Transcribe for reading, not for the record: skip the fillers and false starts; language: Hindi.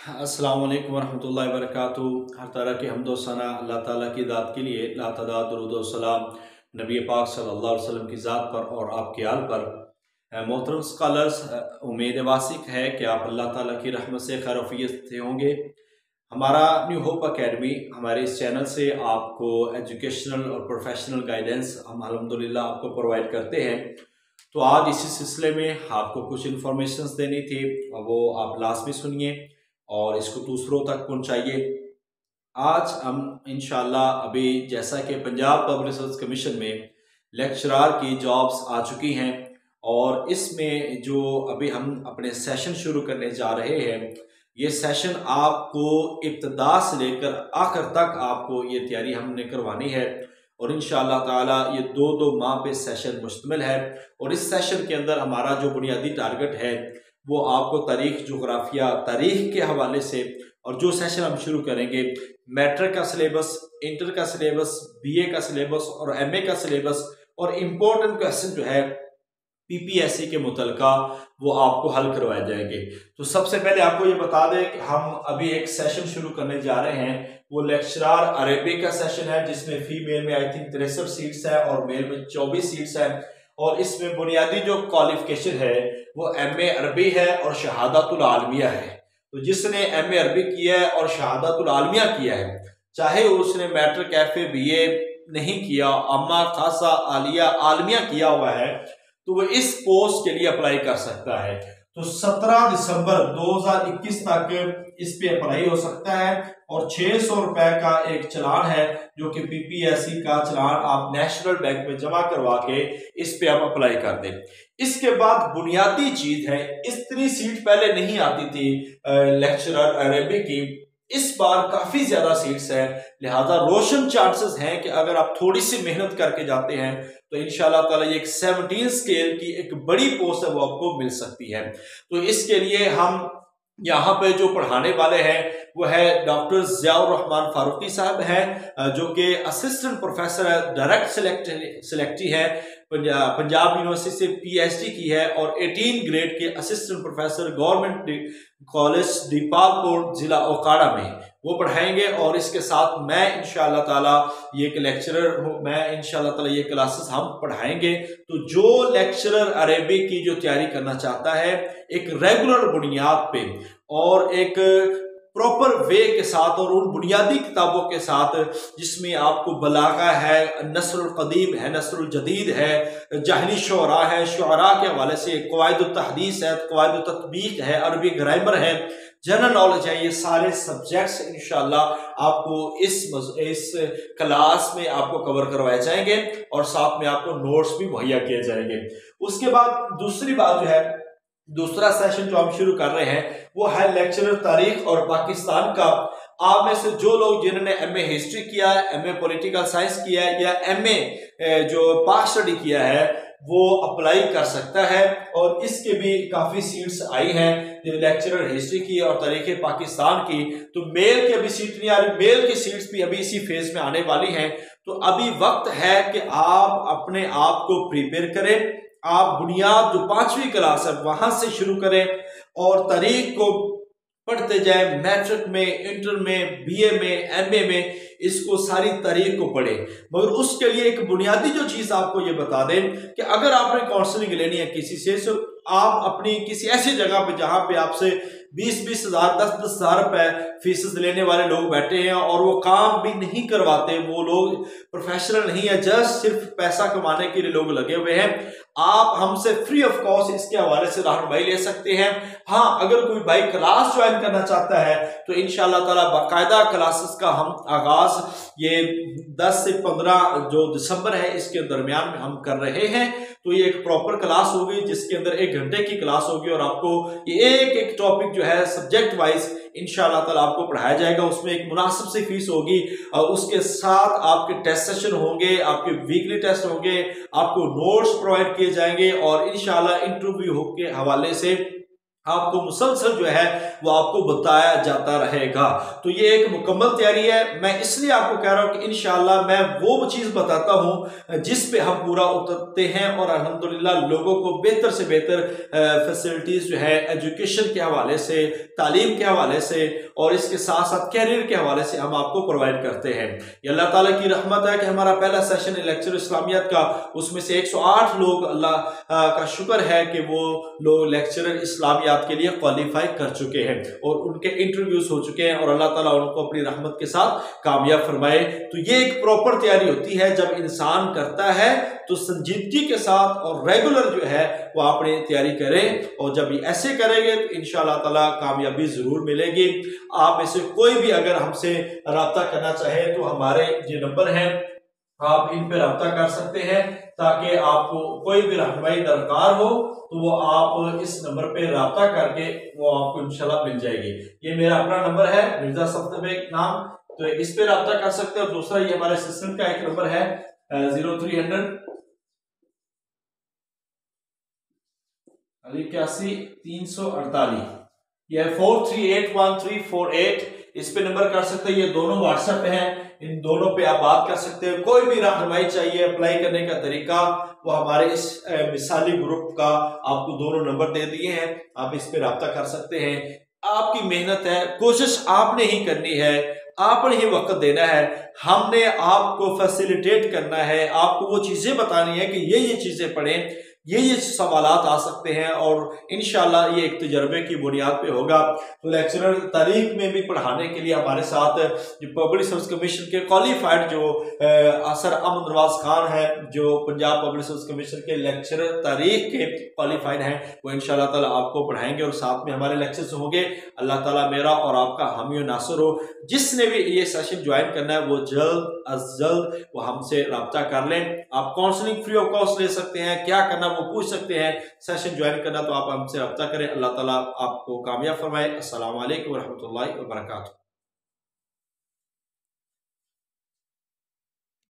अस्सलाम वालेकुम रहमतुल्लाहि व बरकातुहू। हर तरह के हम्दो सना अल्लाह ताला की ज़ात के लिए, लातदाद दुरूद व सलाम नबी पाक सल्लल्लाहु अलैहि वसल्लम की ज़ात पर और आपके आल पर। मोहतरम स्कॉलर्स, उम्मीद वासिक है कि आप अल्लाह ताला की रहमत से खैरियत से होंगे। हमारा न्यू होप एकेडमी, हमारे इस चैनल से आपको एजुकेशनल और प्रोफेशनल गाइडेंस हम अल्हम्दुलिल्लाह आपको प्रोवाइड करते हैं। तो आज इसी सिलसिले में आपको कुछ इन्फॉर्मेशन देनी थी, वो आप लास्ट में सुनिए और इसको दूसरों तक पहुंचाइए। आज हम इंशाल्लाह अभी जैसा कि पंजाब पब्लिक सर्विस कमीशन में लेक्चरार की जॉब्स आ चुकी हैं और इसमें जो अभी हम अपने सेशन शुरू करने जा रहे हैं, ये सेशन आपको इब्तदा से लेकर आखिर तक आपको ये तैयारी हमने करवानी है और इंशाअल्लाह ताला ये दो माह पे सेशन मुश्तमिल है। और इस सेशन के अंदर हमारा जो बुनियादी टारगेट है वो आपको तारीख, जोग्राफिया, तारीख के हवाले से, और जो सेशन हम शुरू करेंगे मैट्रिक का सिलेबस, इंटर का सिलेबस, बीए का सिलेबस और एमए का सिलेबस और इम्पोर्टेंट क्वेश्चन जो है पीपीएससी के मुतलका वो आपको हल करवाए जाएंगे। तो सबसे पहले आपको ये बता दें कि हम अभी एक सेशन शुरू करने जा रहे हैं, वो लेक्चरार अरेबिक का सेशन है जिसमें फीमेल में आई थिंक 63 सीट्स है और मेल में 24 सीट्स है। और इसमें बुनियादी जो क्वालिफिकेशन है वो एमए अरबी है और शहादतुल आलमिया है। तो जिसने एमए अरबी किया है और शहादतुल आलमिया किया है, चाहे उसने मैट्रिक, एफए, बीए नहीं किया, अम्मा, खासा, आलिया, आलमिया किया हुआ है, तो वो इस पोस्ट के लिए अप्लाई कर सकता है। तो 17 दिसंबर 2021 तक इस पे अप्लाई हो सकता है और 600 रुपए का एक चलान है जो कि पीपीएससी का चलान आप नेशनल बैंक में जमा करवा के इस पे आप अप्लाई कर दें। इसके बाद बुनियादी चीज है, इतनी सीट पहले नहीं आती थी लेक्चरर अरेबिक की, इस बार काफी ज्यादा सीट्स है, लिहाजा रोशन चांसेस हैं कि अगर आप थोड़ी सी मेहनत करके जाते हैं तो इंशाल्लाह ताला ये एक 17 स्केल की एक बड़ी पोस्ट है वो आपको मिल सकती है। तो इसके लिए हम यहाँ पे जो पढ़ाने वाले हैं वो है डॉक्टर ज़ियाउर रहमान फारूकी साहब हैं, जो कि असिस्टेंट प्रोफेसर है, डायरेक्ट सिलेक्टी है, पंजाब यूनिवर्सिटी से पीएचडी की है और 18 ग्रेड के assistant professor government college Dipalpur जिला ओकाड़ा में वो पढ़ाएंगे। और इसके साथ मैं इंशाअल्लाह ताला ये एक लेक्चरर हूँ, मैं इंशाअल्लाह ताला ये क्लासेस हम पढ़ाएंगे। तो जो लेक्चरर अरेबिक की जो तैयारी करना चाहता है एक रेगुलर बुनियाद पे और एक प्रॉपर वे के साथ और उन बुनियादी किताबों के साथ जिसमें आपको बलागा है, नस्रुल कदीम है, नस्रुल जदीद है, जाहली शुअरा है, शुअरा के हवाले से कवायद तहदीस है, कवायद तत्बीक है, अरबी ग्रामर है, जनरल नॉलेज है, ये सारे सब्जेक्ट्स इंशाल्लाह आपको इस क्लास में आपको कवर करवाए जाएंगे और साथ में आपको नोट्स भी मुहैया किए जाएंगे। उसके बाद दूसरी बात जो है, दूसरा सेशन जो हम शुरू कर रहे हैं वो है लेक्चरर तारीख और पाकिस्तान का। आप में से जो लोग जिन्होंने एमए हिस्ट्री किया है, एमए पॉलिटिकल साइंस किया है या एमए जो पाक स्टडी किया है वो अप्लाई कर सकता है और इसके भी काफी सीट्स आई हैं लेक्चरर हिस्ट्री की और तारीख पाकिस्तान की। तो मेल की अभी सीट नहीं आ रही, मेल की सीट्स भी अभी इसी फेज में आने वाली हैं। तो अभी वक्त है कि आप अपने आप को प्रिपेयर करें, आप बुनियाद जो 5वीं क्लास है वहां से शुरू करें और तारीख को पढ़ते जाए, मैट्रिक में, इंटर में, बीए में, एमए में, इसको सारी तारीख को पढ़े। मगर उसके लिए एक बुनियादी जो चीज आपको ये बता दें कि अगर आपने काउंसलिंग लेनी है किसी से, तो आप अपनी किसी ऐसी जगह पे जहां पे आपसे 20-20 हजार, 10-10 हजार रुपए फीस लेने वाले लोग बैठे हैं और वो काम भी नहीं करवाते, वो लोग प्रोफेशनल नहीं है, जस्ट सिर्फ पैसा कमाने के लिए लोग लगे हुए हैं, आप हमसे फ्री ऑफ कॉस्ट इसके हवाले से रहनुमाई ले सकते हैं। हाँ, अगर कोई भाई क्लास ज्वाइन करना चाहता है तो इंशाअल्लाह ताला बाकायदा क्लासेस का हम आगाज ये 10 से 15 जो दिसंबर है इसके दरमियान में हम कर रहे हैं। तो ये एक प्रॉपर क्लास होगी जिसके अंदर 1 घंटे की क्लास होगी और आपको ये एक टॉपिक जो है सब्जेक्ट वाइज इंशाअल्लाह ताला आपको पढ़ाया जाएगा। उसमें एक मुनासिब सी फीस होगी और उसके साथ आपके टेस्ट सेशन होंगे, आपके वीकली टेस्ट होंगे, आपको नोट्स प्रोवाइड किए जाएंगे और इंशाअल्लाह इंटरव्यू के हवाले से आपको मुसलसल जो है वो आपको बताया जाता रहेगा। तो ये एक मुकम्मल तैयारी है। मैं इसलिए आपको कह रहा हूं कि इंशाअल्लाह मैं वो चीज बताता हूं जिस पे हम पूरा उतरते हैं और अल्हम्दुलिल्लाह लोगों को बेहतर से बेहतर फैसिलिटीज जो है एजुकेशन के हवाले से, तालीम के हवाले से और इसके साथ साथ कैरियर के हवाले से हम आपको प्रोवाइड करते हैं। ये अल्लाह ताला की रहमत है कि हमारा पहला सेशन लेक्चर इस्लामियत का, उसमें से 108 लोग, अल्लाह का शुक्र है कि वो लोग लेक्चरर इस्लामियत के लिए क्वालिफाई कर चुके हैं और उनके इंटरव्यूज हो चुके हैं और अल्लाह ताला उनको अपनी रहमत के साथ कामयाब फरमाए। तो ये एक प्रॉपर तैयारी होती है। जब इंसान करता है तो संजीदगी के साथ और रेगुलर जो है वो अपनी तैयारी करें और जब ये ऐसे करेंगे तो इंशाअल्लाह ताला कामयाबी जरूर मिलेगी। आप में से कोई भी अगर हमसे राब्ता करना चाहे तो हमारे ये नंबर है, आप इन पे राब्ता कर सकते हैं ताकि आपको कोई भी रहनुमाई दरकार हो तो वो आप इस नंबर पे राब्ता करके वो आपको इंशाल्लाह मिल जाएगी। ये मेरा अपना नंबर है, मिर्जा सफ्दर नाम, तो इस पे राब्ता कर सकते हैं। और दूसरा ये हमारे असिस्टेंट का एक नंबर है 0300 81 348, ये 438138, इस पे नंबर कर सकते हैं। ये दोनों व्हाट्सएप पे हैं, इन दोनों पे आप बात कर सकते हैं। कोई भी रहनुमाई चाहिए, अप्लाई करने का तरीका, वो हमारे इस मिसाली ग्रुप का आपको दोनों नंबर दे दिए हैं, आप इस पे राब्ता कर सकते हैं। आपकी मेहनत है, कोशिश आपने ही करनी है, आपने ही वक्त देना है, हमने आपको फैसिलिटेट करना है, आपको वो चीजें बतानी है कि ये चीजें पढ़ें, ये सवालात आ सकते हैं और इंशाल्लाह ये एक तजर्बे की बुनियाद पे होगा। तो लेक्चरर तारीख में भी पढ़ाने के लिए हमारे साथ जो पब्लिक सर्विस कमीशन के क्वालिफाइड जो सर अमन नवाज खान है, जो पंजाब पब्लिक सर्विस कमीशन के लेक्चरर तारीख के क्वालिफाइड हैं, वो इंशाल्लाह ताला आपको पढ़ाएंगे और साथ में हमारे लेक्चर्स होंगे। अल्लाह ताला मेरा और आपका हामी और नासर हो। जिसने भी ये सेशन ज्वाइन करना है वो जल्द अज जल्द वो हमसे राब्ता कर लें। आप काउंसलिंग फ्री ऑफ कॉस्ट ले सकते हैं, क्या करना वो पूछ सकते हैं। सेशन ज्वाइन करना तो आप हमसे राब्ता करें। अल्लाह ताला आपको कामयाब फरमाए। अस्सलाम वालेकुम व रहमतुल्लाहि व बरकातुहू।